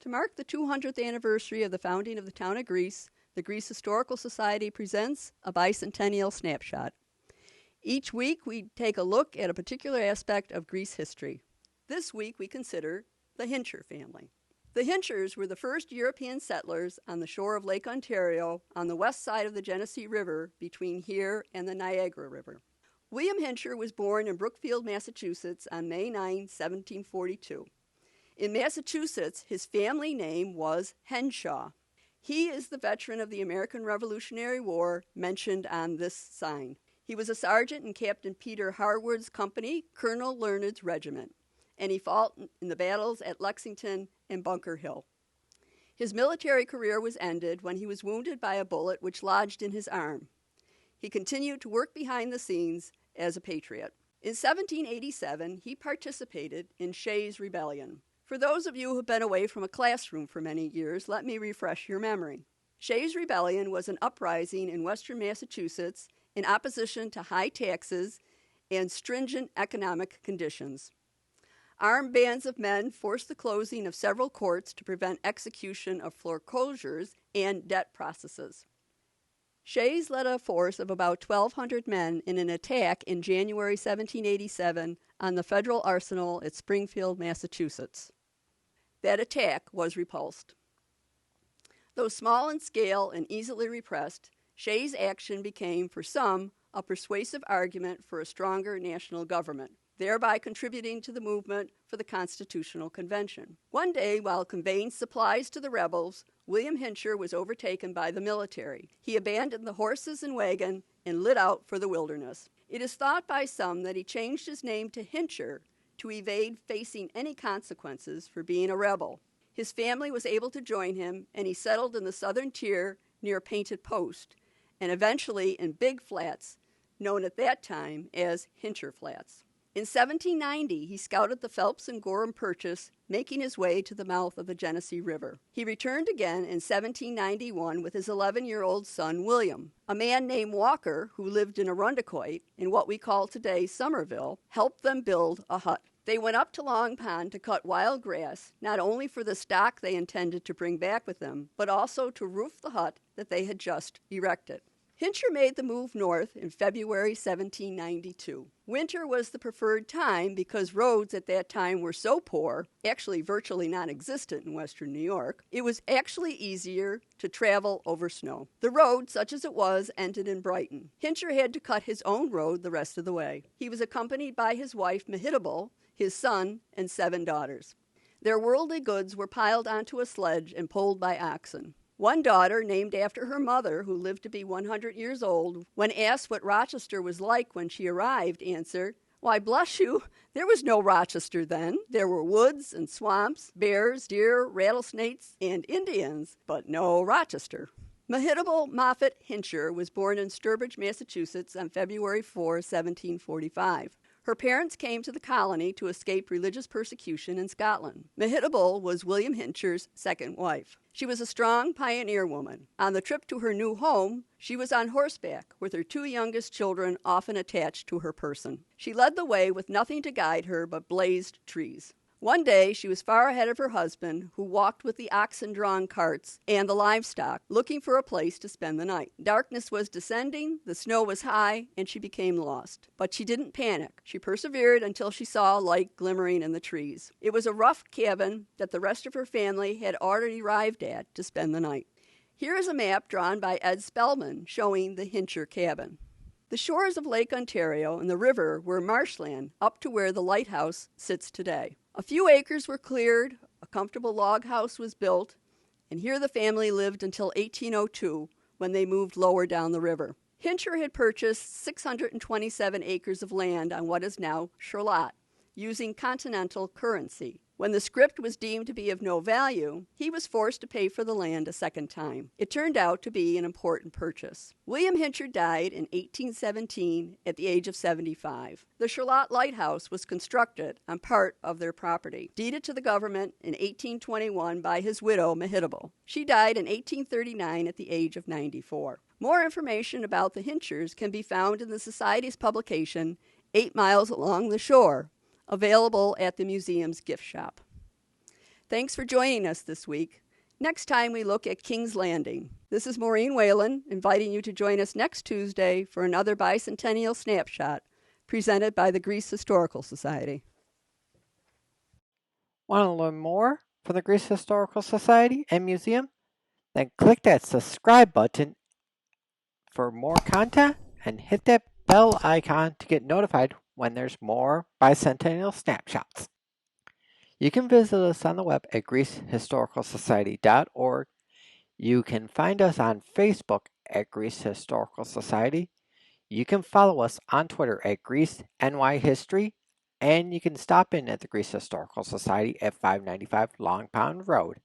To mark the 200th anniversary of the founding of the town of Greece, the Greece Historical Society presents a Bicentennial Snapshot. Each week we take a look at a particular aspect of Greece history. This week we consider the Hincher family. The Hinchers were the first European settlers on the shore of Lake Ontario on the west side of the Genesee River between here and the Niagara River. William Hincher was born in Brookfield, Massachusetts on May 9, 1742. In Massachusetts, his family name was Henshaw. He is the veteran of the American Revolutionary War mentioned on this sign. He was a sergeant in Captain Peter Harwood's company, Colonel Learned's regiment, and he fought in the battles at Lexington and Bunker Hill. His military career was ended when he was wounded by a bullet which lodged in his arm. He continued to work behind the scenes as a patriot. In 1787, he participated in Shays Rebellion. For those of you who have been away from a classroom for many years, let me refresh your memory. Shays Rebellion was an uprising in western Massachusetts in opposition to high taxes and stringent economic conditions. Armed bands of men forced the closing of several courts to prevent execution of foreclosures and debt processes. Shays led a force of about 1,200 men in an attack in January 1787 on the federal arsenal at Springfield, Massachusetts. That attack was repulsed. Though small in scale and easily repressed, Shays' action became, for some, a persuasive argument for a stronger national government, thereby contributing to the movement for the Constitutional Convention. One day, while conveying supplies to the rebels, William Hincher was overtaken by the military. He abandoned the horses and wagon and lit out for the wilderness. It is thought by some that he changed his name to Hincher to evade facing any consequences for being a rebel. His family was able to join him, and he settled in the southern tier near Painted Post, and eventually in Big Flats, known at that time as Hincher Flats. In 1790, he scouted the Phelps and Gorham Purchase, making his way to the mouth of the Genesee River. He returned again in 1791 with his 11-year-old son, William. A man named Walker, who lived in Arundecoit, in what we call today Somerville, helped them build a hut. They went up to Long Pond to cut wild grass, not only for the stock they intended to bring back with them, but also to roof the hut that they had just erected. Hincher made the move north in February 1792. Winter was the preferred time because roads at that time were so poor, actually virtually non-existent in western New York, it was actually easier to travel over snow. The road, such as it was, ended in Brighton. Hincher had to cut his own road the rest of the way. He was accompanied by his wife, Mehitable, his son, and 7 daughters. Their worldly goods were piled onto a sledge and pulled by oxen. One daughter, named after her mother, who lived to be 100 years old, when asked what Rochester was like when she arrived, answered, "Why, bless you, there was no Rochester then. There were woods and swamps, bears, deer, rattlesnakes, and Indians, but no Rochester." Mehitable Moffit Hincher was born in Sturbridge, Massachusetts on February 4, 1745. Her parents came to the colony to escape religious persecution in Scotland. Mehitable was William Hincher's second wife. She was a strong pioneer woman. On the trip to her new home, she was on horseback, with her 2 youngest children often attached to her person. She led the way with nothing to guide her but blazed trees. One day, she was far ahead of her husband, who walked with the oxen-drawn carts and the livestock, looking for a place to spend the night. Darkness was descending, the snow was high, and she became lost. But she didn't panic. She persevered until she saw a light glimmering in the trees. It was a rough cabin that the rest of her family had already arrived at to spend the night. Here is a map drawn by Ed Spellman showing the Hincher Cabin. The shores of Lake Ontario and the river were marshland up to where the lighthouse sits today. A few acres were cleared, a comfortable log house was built, and here the family lived until 1802, when they moved lower down the river. Hincher had purchased 627 acres of land on what is now Charlotte, using continental currency. When the scrip was deemed to be of no value, he was forced to pay for the land a second time. It turned out to be an important purchase. William Hincher died in 1817 at the age of 75. The Charlotte Lighthouse was constructed on part of their property, deeded to the government in 1821 by his widow, Mehitable. She died in 1839 at the age of 94. More information about the Hinchers can be found in the Society's publication, 8 Miles Along the Shore, available at the museum's gift shop. Thanks for joining us this week. Next time we look at King's Landing. This is Maureen Whalen inviting you to join us next Tuesday for another Bicentennial Snapshot presented by the Greece Historical Society. Want to learn more from the Greece Historical Society and Museum? Then click that subscribe button for more content and hit that bell icon to get notified when there's more Bicentennial Snapshots. You can visit us on the web at greecehistoricalsociety.org. You can find us on Facebook at Greece Historical Society. You can follow us on Twitter at GreeceNYHistory, and you can stop in at the Greece Historical Society at 595 Long Pond Road.